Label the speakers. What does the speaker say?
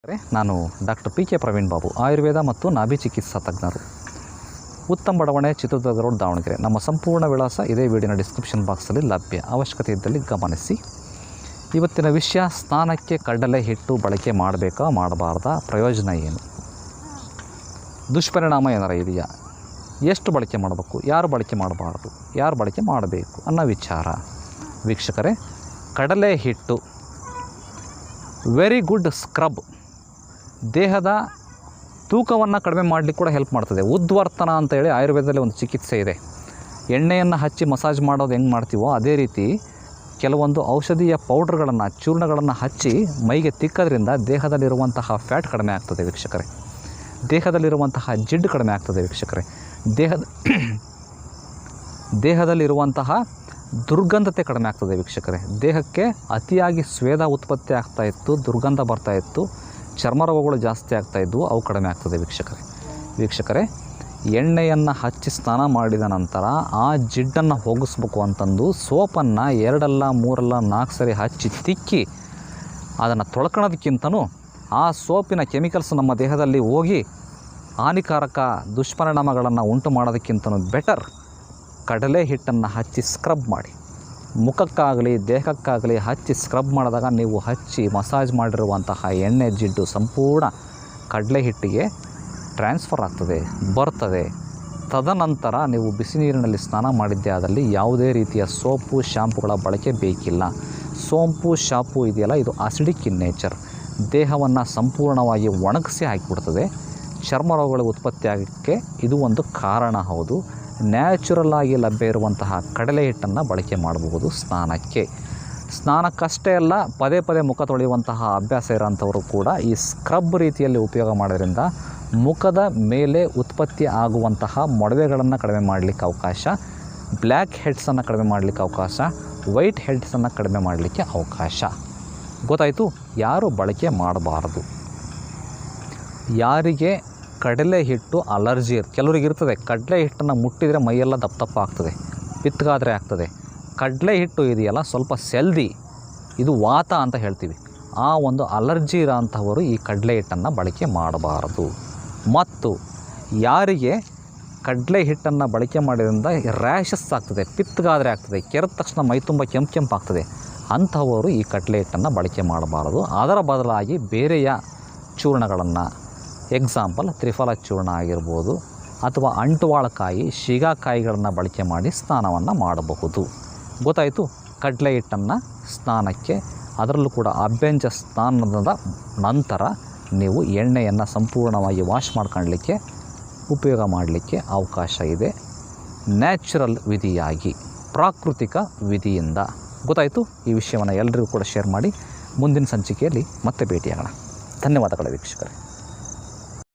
Speaker 1: ನಾನು doctor P K Praveen Babu, Ayurveda ಮತ್ತು ನಾಭಿ ಚಿಕಿತ್ಸಾ ತಜ್ಞರು, ಉತ್ತಮ ಬಡಾವಣೆ, ಚಿತ್ರದುರ್ಗ ರೋಡ್, ದಾವಣಗೆರೆ. ನಮ್ಮ ಸಂಪೂರ್ಣ ವಿಳಾಸ ಇದೇ ವಿಡಿಯೋನ ಡಿಸ್ಕ್ರಿಪ್ಷನ್ ಬಾಕ್ಸಲ್ಲಿ ಲಭ್ಯ. ಅವಶ್ಯಕತೆ ಇದ್ದಲ್ಲಿ ಗಮನಿಸಿ. ಇವತ್ತಿನ ವಿಷಯ, ಸ್ನಾನಕ್ಕೆ ಕಡಲೆ ಹಿಟ್ಟು ಬಳಕೆ ಮಾಡಬೇಕಾ ಮಾಡಬಾರ್ದಾ, ಪ್ರಯೋಜನ ಏನು, ದುಷ್ಪರಿಣಾಮ ಏನಾರ ಇದೆಯಾ, ಎಷ್ಟು ಬಳಕೆ ಮಾಡಬೇಕು, ಯಾರು ಬಳಕೆ ಮಾಡಬಾರ್ದು, ಯಾರು ಬಳಕೆ ಮಾಡಬೇಕು ಅನ್ನೋ ವಿಚಾರ. ವೀಕ್ಷಕರೇ, ಕಡಲೆ ಹಿಟ್ಟು ವೆರಿ ಗುಡ್ ಸ್ಕ್ರಬ್. ದೇಹದ ತೂಕವನ್ನು ಕಡಿಮೆ ಮಾಡಲಿಕ್ಕೆ ಕೂಡ ಹೆಲ್ಪ್ ಮಾಡ್ತದೆ. ಉದ್ವರ್ತನ ಅಂತೇಳಿ ಆಯುರ್ವೇದದಲ್ಲಿ ಒಂದು ಚಿಕಿತ್ಸೆ ಇದೆ. ಎಣ್ಣೆಯನ್ನು ಹಚ್ಚಿ ಮಸಾಜ್ ಮಾಡೋದು ಹೆಂಗೆ ಮಾಡ್ತೀವೋ ಅದೇ ರೀತಿ ಕೆಲವೊಂದು ಔಷಧೀಯ ಪೌಡ್ರ್ಗಳನ್ನು, ಚೂರ್ಣಗಳನ್ನು ಹಚ್ಚಿ ಮೈಗೆ ತಿಕ್ಕೋದ್ರಿಂದ ದೇಹದಲ್ಲಿರುವಂತಹ ಫ್ಯಾಟ್ ಕಡಿಮೆ ಆಗ್ತದೆ ವೀಕ್ಷಕರೇ. ದೇಹದಲ್ಲಿರುವಂತಹ ಜಿಡ್ಡು ಕಡಿಮೆ ಆಗ್ತದೆ ವೀಕ್ಷಕರೇ. ದೇಹದಲ್ಲಿರುವಂತಹ ದುರ್ಗಂಧತೆ ಕಡಿಮೆ ಆಗ್ತದೆ ವೀಕ್ಷಕರೇ. ದೇಹಕ್ಕೆ ಅತಿಯಾಗಿ ಸ್ವೇದ ಉತ್ಪತ್ತಿ ಆಗ್ತಾಯಿತ್ತು, ದುರ್ಗಂಧ ಬರ್ತಾಯಿತ್ತು, ಚರ್ಮ ರೋಗಗಳು ಜಾಸ್ತಿ ಆಗ್ತಾಯಿದ್ವು, ಅವು ಕಡಿಮೆ ಆಗ್ತದೆ ವೀಕ್ಷಕರೇ. ಎಣ್ಣೆಯನ್ನು ಹಚ್ಚಿ ಸ್ನಾನ ಮಾಡಿದ ನಂತರ ಆ ಜಿಡ್ಡನ್ನು ಹೋಗಿಸ್ಬೇಕು ಅಂತಂದು ಸೋಪನ್ನು 2 ಅಲ್ಲ 3 ಅಲ್ಲ 4 ಸರಿ ಹಚ್ಚಿ ತಿಕ್ಕಿ ಅದನ್ನು ತೊಳ್ಕೊಳ್ಳೋದಕ್ಕಿಂತನೂ ಆ ಸೋಪಿನ ಕೆಮಿಕಲ್ಸ್ ನಮ್ಮ ದೇಹದಲ್ಲಿ ಹೋಗಿ ಹಾನಿಕಾರಕ ದುಷ್ಪರಿಣಾಮಗಳನ್ನು ಉಂಟು ಮಾಡೋದಕ್ಕಿಂತನೂ ಬೆಟರ್ ಕಡಲೆ ಹಿಟ್ಟನ್ನು ಹಚ್ಚಿ ಸ್ಕ್ರಬ್ ಮಾಡಿ, ಮುಖಕ್ಕಾಗಲಿ ದೇಹಕ್ಕಾಗಲಿ ಹಚ್ಚಿ ಸ್ಕ್ರಬ್ ಮಾಡಿದಾಗ ನೀವು ಹಚ್ಚಿ ಮಸಾಜ್ ಮಾಡಿರುವಂತಹ ಎಣ್ಣೆ ಜಿಡ್ಡು ಸಂಪೂರ್ಣ ಕಡಲೆ ಹಿಟ್ಟಿಗೆ ಟ್ರಾನ್ಸ್ಫರ್ ಆಗ್ತದೆ, ಬರ್ತದೆ. ತದನಂತರ ನೀವು ಬಿಸಿ ನೀರಿನಲ್ಲಿ ಸ್ನಾನ ಮಾಡಿದ್ದೇ ಆದಲ್ಲಿ ಯಾವುದೇ ರೀತಿಯ ಸೋಪು ಶಾಂಪುಗಳ ಬಳಕೆ ಬೇಕಿಲ್ಲ. ಸೋಂಪು ಶಾಂಪು ಇದೆಯಲ್ಲ, ಇದು ಆಸಿಡಿಕ್ ಇನ್ ನೇಚರ್, ದೇಹವನ್ನು ಸಂಪೂರ್ಣವಾಗಿ ಒಣಗಿಸಿ ಹಾಕಿಬಿಡ್ತದೆ. ಚರ್ಮ ರೋಗಗಳು ಉತ್ಪತ್ತಿ ಆಗೋಕ್ಕೆ ಇದು ಒಂದು ಕಾರಣ. ಹೌದು, ನ್ಯಾಚುರಲ್ ಆಗಿ ಲಭ್ಯ ಇರುವಂತಹ ಕಡಲೆ ಹಿಟ್ಟನ್ನು ಬಳಕೆ ಮಾಡಬಹುದು ಸ್ನಾನಕ್ಕಷ್ಟೇ ಅಲ್ಲ, ಪದೇ ಪದೇ ಮುಖ ತೊಳೆಯುವಂತಹ ಅಭ್ಯಾಸ ಇರೋಂಥವರು ಕೂಡ ಈ ಸ್ಕ್ರಬ್ ರೀತಿಯಲ್ಲಿ ಉಪಯೋಗ ಮಾಡೋದ್ರಿಂದ ಮುಖದ ಮೇಲೆ ಉತ್ಪತ್ತಿ ಆಗುವಂತಹ ಮೊಡವೆಗಳನ್ನು ಕಡಿಮೆ ಮಾಡಲಿಕ್ಕೆ ಅವಕಾಶ, ಬ್ಲ್ಯಾಕ್ ಹೆಡ್ಸನ್ನು ಕಡಿಮೆ ಮಾಡಲಿಕ್ಕೆ ಅವಕಾಶ, ವೈಟ್ ಹೆಡ್ಸನ್ನು ಕಡಿಮೆ ಮಾಡಲಿಕ್ಕೆ ಅವಕಾಶ. ಗೊತ್ತಾಯಿತು? ಯಾರು ಬಳಕೆ ಮಾಡಬಾರ್ದು, ಯಾರಿಗೆ ಕಡಲೆ ಹಿಟ್ಟು ಅಲರ್ಜಿ ಕೆಲವರಿಗೆ ಇರ್ತದೆ. ಕಡಲೆ ಹಿಟ್ಟನ್ನು ಮುಟ್ಟಿದರೆ ಮೈಯೆಲ್ಲ ದಪ್ಪ ದಪ್ಪ ಆಗ್ತದೆ, ಪಿತ್ತಗಾದರೆ ಆಗ್ತದೆ. ಕಡಲೆ ಹಿಟ್ಟು ಇದೆಯಲ್ಲ ಸ್ವಲ್ಪ ಸೆಲ್ದಿ, ಇದು ವಾತ ಅಂತ ಹೇಳ್ತೀವಿ. ಆ ಒಂದು ಅಲರ್ಜಿ ಇರೋಂಥವರು ಈ ಕಡಲೆ ಹಿಟ್ಟನ್ನು ಬಳಕೆ ಮಾಡಬಾರದು. ಮತ್ತು ಯಾರಿಗೆ ಕಡಲೆ ಹಿಟ್ಟನ್ನು ಬಳಕೆ ಮಾಡೋದ್ರಿಂದ ರ್ಯಾಷಸ್ ಆಗ್ತದೆ, ಪಿತ್ತಗಾದರೆ ಆಗ್ತದೆ, ಕೆರೆದ ತಕ್ಷಣ ಮೈ ತುಂಬ ಕೆಂಪು ಆಗ್ತದೆ, ಅಂಥವರು ಈ ಕಡಲೆ ಹಿಟ್ಟನ್ನು ಬಳಕೆ ಮಾಡಬಾರದು. ಅದರ ಬದಲಾಗಿ ಬೇರೆಯ ಚೂರ್ಣಗಳನ್ನು, ಎಕ್ಸಾಂಪಲ್ ತ್ರಿಫಲ ಚೂರ್ಣ ಆಗಿರ್ಬೋದು, ಅಥವಾ ಅಂಟುವಾಳಕಾಯಿ, ಶಿಗಾಕಾಯಿಗಳನ್ನು ಬಳಕೆ ಮಾಡಿ ಸ್ನಾನವನ್ನು ಮಾಡಬಹುದು. ಗೊತ್ತಾಯಿತು? ಕಡಲೆ ಹಿಟ್ಟನ್ನು ಸ್ನಾನಕ್ಕೆ, ಅದರಲ್ಲೂ ಕೂಡ ಅಭ್ಯಂಜ ಸ್ನಾನದ ನಂತರ ನೀವು ಎಣ್ಣೆಯನ್ನು ಸಂಪೂರ್ಣವಾಗಿ ವಾಶ್ ಮಾಡ್ಕೊಳ್ಳಲಿಕ್ಕೆ, ಉಪಯೋಗ ಮಾಡಲಿಕ್ಕೆ ಅವಕಾಶ ಇದೆ. ನ್ಯಾಚುರಲ್ ವಿಧಿಯಾಗಿ, ಪ್ರಾಕೃತಿಕ ವಿಧಿಯಿಂದ. ಗೊತ್ತಾಯಿತು? ಈ ವಿಷಯವನ್ನು ಎಲ್ಲರಿಗೂ ಕೂಡ ಶೇರ್ ಮಾಡಿ ಮುಂದಿನ ಸಂಚಿಕೆಯಲ್ಲಿ ಮತ್ತೆ ಭೇಟಿಯಾಗೋಣ. ಧನ್ಯವಾದಗಳು ವೀಕ್ಷಕರೇ.